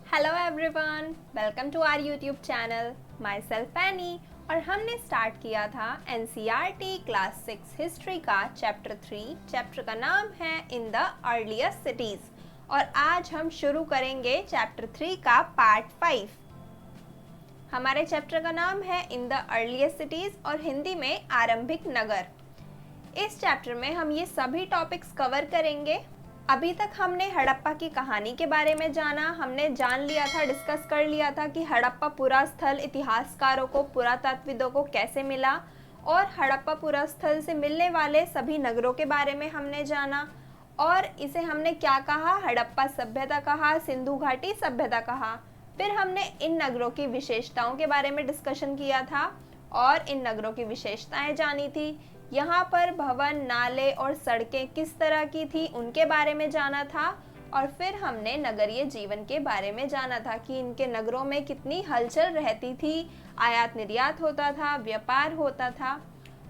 Hello everyone, welcome to our YouTube channel. Myself Penny और हमने start किया था एनसीईआरटी क्लास 6 हिस्ट्री का चैप्टर 3। चैप्टर का नाम है इन द अर्लीस्ट सिटीज़ और आज हम शुरू करेंगे चैप्टर 3 का पार्ट 5। हमारे चैप्टर का नाम है इन द अर्लीस्ट सिटीज़ और हिंदी में आरंभिक नगर। इस चैप्टर में हम ये सभी टॉपिक्स कवर करेंगे। अभी तक हमने हड़प्पा की कहानी के बारे में जाना, हमने जान लिया था, डिस्कस कर लिया था कि हड़प्पा पुरा स्थल इतिहासकारों को, पुरातत्वविदों को कैसे मिला और हड़प्पा पुरा स्थल से मिलने वाले सभी नगरों के बारे में हमने जाना और इसे हमने क्या कहा, हड़प्पा सभ्यता कहा, सिंधु घाटी सभ्यता कहा। फिर हमने इन नगरों की विशेषताओं के बारे में डिस्कशन किया था और इन नगरों की विशेषताएं जानी थी। यहाँ पर भवन, नाले और सड़कें किस तरह की थी उनके बारे में जाना था और फिर हमने नगरीय जीवन के बारे में जाना था कि इनके नगरों में कितनी हलचल रहती थी, आयात निर्यात होता था, व्यापार होता था।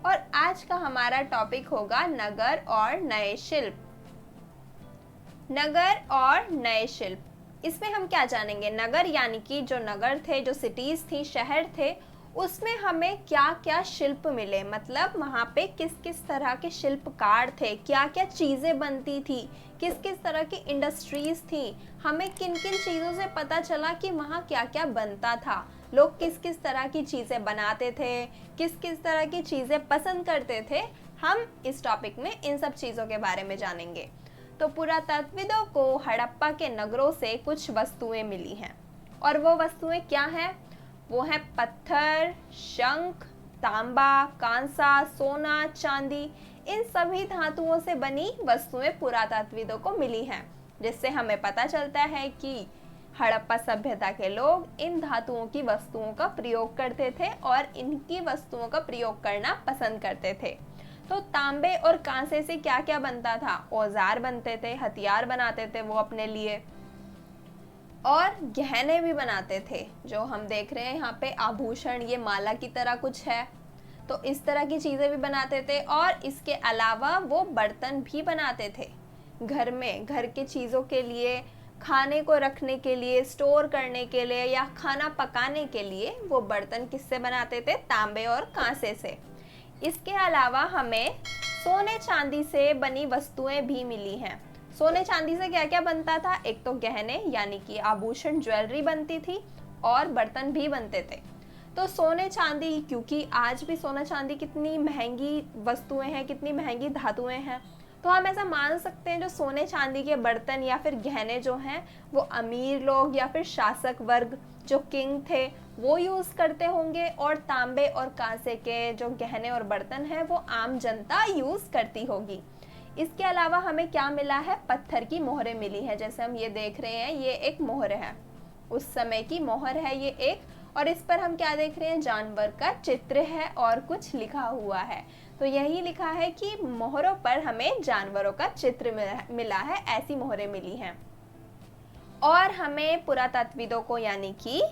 और आज का हमारा टॉपिक होगा नगर और नए शिल्प। नगर और नए शिल्प, इसमें हम क्या जानेंगे? नगर यानी कि जो नगर थे, जो सिटीज थी, शहर थे, उसमें हमें क्या क्या शिल्प मिले, मतलब वहाँ पे किस किस तरह के शिल्पकार थे, क्या क्या चीज़ें बनती थी, किस किस तरह की इंडस्ट्रीज थी, हमें किन किन चीज़ों से पता चला कि वहाँ क्या क्या बनता था, लोग किस किस तरह की चीज़ें बनाते थे, किस किस तरह की चीज़ें पसंद करते थे। हम इस टॉपिक में इन सब चीज़ों के बारे में जानेंगे। तो पुरातत्वविदों को हड़प्पा के नगरों से कुछ वस्तुएं मिली हैं और वो वस्तुएं क्या हैं? वो है पत्थर, शंख, तांबा, कांसा, सोना, चांदी। इन सभी धातुओं से बनी वस्तुएं पुरातत्वविदों को मिली हैं, जिससे हमें पता चलता है कि हड़प्पा सभ्यता के लोग इन धातुओं की वस्तुओं का प्रयोग करते थे और इनकी वस्तुओं का प्रयोग करना पसंद करते थे। तो तांबे और कांसे से क्या क्या बनता था? औजार बनते थे, हथियार बनाते थे वो अपने लिए, और गहने भी बनाते थे। जो हम देख रहे हैं यहाँ पे आभूषण, ये माला की तरह कुछ है, तो इस तरह की चीज़ें भी बनाते थे। और इसके अलावा वो बर्तन भी बनाते थे घर में, घर के चीज़ों के लिए, खाने को रखने के लिए, स्टोर करने के लिए या खाना पकाने के लिए वो बर्तन किससे बनाते थे? तांबे और कांसे से। इसके अलावा हमें सोने चांदी से बनी वस्तुएं भी मिली हैं। सोने चांदी से क्या क्या बनता था? एक तो गहने यानी कि आभूषण, ज्वेलरी बनती थी और बर्तन भी बनते थे। तो सोने चांदी, क्योंकि आज भी सोना चांदी कितनी महंगी वस्तुएं हैं, कितनी महंगी धातुएं हैं, तो हम ऐसा मान सकते हैं जो सोने चांदी के बर्तन या फिर गहने जो हैं वो अमीर लोग या फिर शासक वर्ग, जो किंग थे, वो यूज़ करते होंगे, और तांबे और कांसे के जो गहने और बर्तन हैं वो आम जनता यूज़ करती होगी। इसके अलावा हमें क्या मिला है? पत्थर की मोहरें मिली हैं। जैसे हम ये देख रहे हैं, ये एक मोहर है, उस समय की मोहर है ये एक, और इस पर हम क्या देख रहे हैं? जानवर का चित्र है और कुछ लिखा हुआ है। तो यही लिखा है कि मोहरों पर हमें जानवरों का चित्र मिला है, ऐसी मोहरें मिली हैं। और हमें पुरातत्वविदों को यानी कि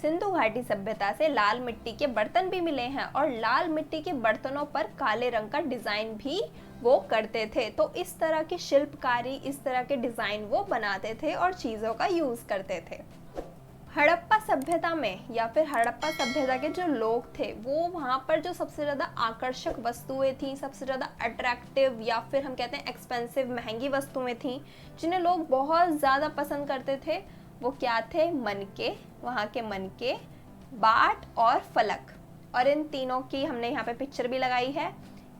सिंधु घाटी सभ्यता से लाल मिट्टी के बर्तन भी मिले हैं और लाल मिट्टी के बर्तनों पर काले रंग का डिजाइन भी वो करते थे। तो इस तरह की शिल्पकारी, इस तरह के डिजाइन वो बनाते थे और चीजों का यूज करते थे। हड़प्पा सभ्यता में या फिर हड़प्पा सभ्यता के जो लोग थे, वो वहाँ पर जो सबसे ज़्यादा आकर्षक वस्तुएं थी, सबसे ज़्यादा अट्रैक्टिव या फिर हम कहते हैं एक्सपेंसिव, महंगी वस्तुएं थी जिन्हें लोग बहुत ज़्यादा पसंद करते थे, वो क्या थे? मनके, वहाँ के मनके, बाट और फलक। और इन तीनों की हमने यहाँ पे पिक्चर भी लगाई है।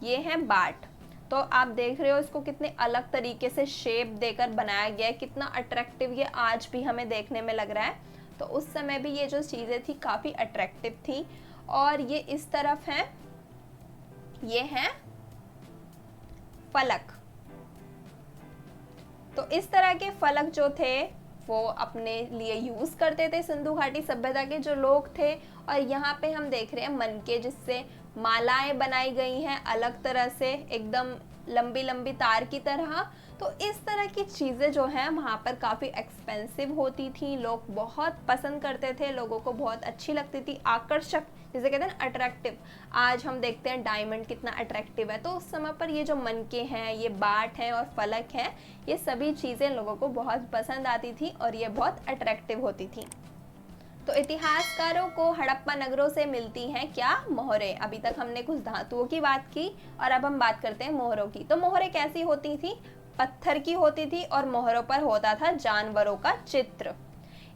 ये हैं बाट, तो आप देख रहे हो इसको कितने अलग तरीके से शेप देकर बनाया गया है, कितना अट्रैक्टिव ये आज भी हमें देखने में लग रहा है। तो उस समय भी ये जो चीज़ें थी काफ़ी अट्रैक्टिव थी। और ये इस तरफ हैं, ये हैं फलक। तो इस तरह के फलक जो थे वो अपने लिए यूज़ करते थे सिंधु घाटी सभ्यता के जो लोग थे। और यहाँ पे हम देख रहे हैं मनके, जिससे मालाएं बनाई गई हैं अलग तरह से, एकदम लंबी लंबी तार की तरह। तो इस तरह की चीज़ें जो हैं वहाँ पर काफ़ी एक्सपेंसिव होती थी, लोग बहुत पसंद करते थे, लोगों को बहुत अच्छी लगती थी, आकर्षक, जिसे कहते हैं अट्रैक्टिव। आज हम देखते हैं डायमंड कितना अट्रैक्टिव है, तो उस समय पर ये जो मनके हैं, ये बाट हैं और फलक हैं, ये सभी चीज़ें लोगों को बहुत पसंद आती थी और ये बहुत अट्रैक्टिव होती थी। तो इतिहासकारों को हड़प्पा नगरों से मिलती हैं क्या? मोहरें। अभी तक हमने कुछ धातुओं की बात की और अब हम बात करते हैं मोहरों की। तो मोहरें कैसी होती थी? पत्थर की होती थी और मोहरों पर होता था जानवरों का चित्र।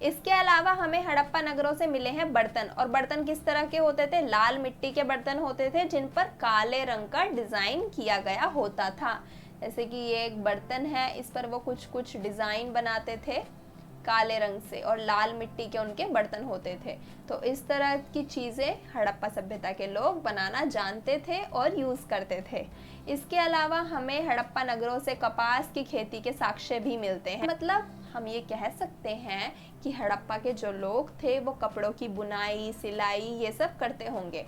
इसके अलावा हमें हड़प्पा नगरों से मिले हैं बर्तन, और बर्तन किस तरह के होते थे? लाल मिट्टी के बर्तन होते थे जिन पर काले रंग का डिजाइन किया गया होता था। जैसे कि ये एक बर्तन है, इस पर वो कुछ कुछ डिजाइन बनाते थे काले रंग से, और लाल मिट्टी के उनके बर्तन होते थे। तो इस तरह की चीज़ें हड़प्पा सभ्यता के लोग बनाना जानते थे और यूज़ करते थे। इसके अलावा हमें हड़प्पा नगरों से कपास की खेती के साक्ष्य भी मिलते हैं। मतलब हम ये कह सकते हैं कि हड़प्पा के जो लोग थे वो कपड़ों की बुनाई, सिलाई ये सब करते होंगे।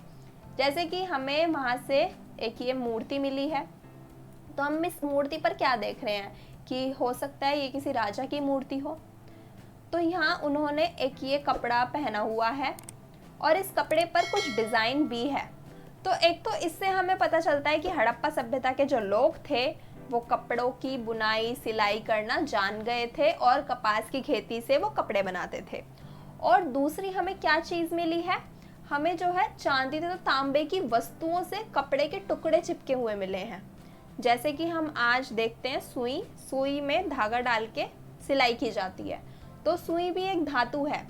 जैसे कि हमें वहाँ से एक ये मूर्ति मिली है, तो हम इस मूर्ति पर क्या देख रहे हैं कि हो सकता है ये किसी राजा की मूर्ति हो। तो यहाँ उन्होंने एक ये कपड़ा पहना हुआ है और इस कपड़े पर कुछ डिज़ाइन भी है। तो एक तो इससे हमें पता चलता है कि हड़प्पा सभ्यता के जो लोग थे वो कपड़ों की बुनाई, सिलाई करना जान गए थे और कपास की खेती से वो कपड़े बनाते थे। और दूसरी हमें क्या चीज़ मिली है? हमें जो है चांदी तथा तांबे की वस्तुओं से कपड़े के टुकड़े चिपके हुए मिले हैं। जैसे कि हम आज देखते हैं सुई में धागा डाल के सिलाई की जाती है, तो सुई भी एक धातु है।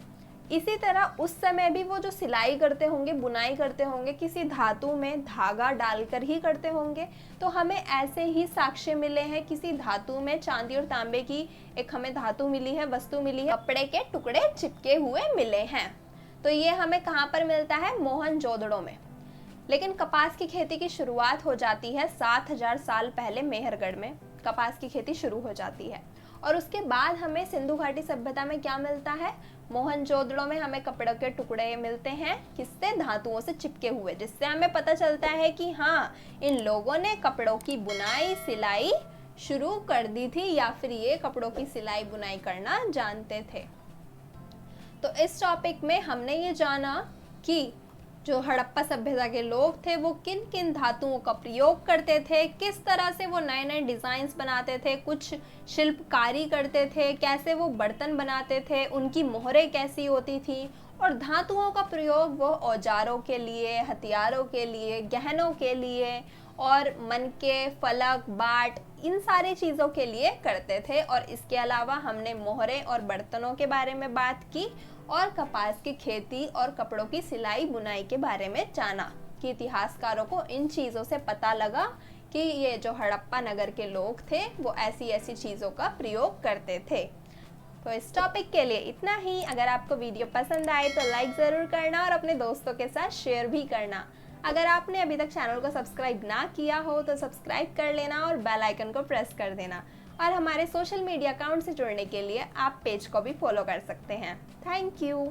इसी तरह उस समय भी वो जो सिलाई करते होंगे, बुनाई करते होंगे, किसी धातु में धागा डालकर ही करते होंगे। तो हमें ऐसे ही साक्ष्य मिले हैं, किसी धातु में चांदी और तांबे की एक हमें धातु मिली है, वस्तु मिली है, कपड़े के टुकड़े चिपके हुए मिले हैं। तो ये हमें कहाँ पर मिलता है? मोहनजोदड़ो में। लेकिन कपास की खेती की शुरुआत हो जाती है 7000 साल पहले मेहरगढ़ में कपास की खेती शुरू हो जाती है। और उसके बाद हमें सिंधु घाटी सभ्यता में क्या मिलता है? मोहनजोदड़ो में हमें कपड़ों के टुकड़े मिलते हैं, किससे? धातुओं से चिपके हुए, जिससे हमें पता चलता है कि हाँ, इन लोगों ने कपड़ों की बुनाई सिलाई शुरू कर दी थी, या फिर ये कपड़ों की सिलाई बुनाई करना जानते थे। तो इस टॉपिक में हमने ये जाना कि जो हड़प्पा सभ्यता के लोग थे वो किन किन धातुओं का प्रयोग करते थे, किस तरह से वो नए नए डिज़ाइंस बनाते थे, कुछ शिल्पकारी करते थे, कैसे वो बर्तन बनाते थे, उनकी मोहरें कैसी होती थी, और धातुओं का प्रयोग वो औजारों के लिए, हथियारों के लिए, गहनों के लिए और मनके, फलक, बाट, इन सारी चीज़ों के लिए करते थे। और इसके अलावा हमने मोहरें और बर्तनों के बारे में बात की और कपास की खेती और कपड़ों की सिलाई बुनाई के बारे में जाना कि इतिहासकारों को इन चीज़ों से पता लगा कि ये जो हड़प्पा नगर के लोग थे वो ऐसी ऐसी चीज़ों का प्रयोग करते थे। तो इस टॉपिक के लिए इतना ही। अगर आपको वीडियो पसंद आए तो लाइक ज़रूर करना और अपने दोस्तों के साथ शेयर भी करना। अगर आपने अभी तक चैनल को सब्सक्राइब ना किया हो तो सब्सक्राइब कर लेना और बेल आइकन को प्रेस कर देना। और हमारे सोशल मीडिया अकाउंट से जुड़ने के लिए आप पेज को भी फॉलो कर सकते हैं। Thank you.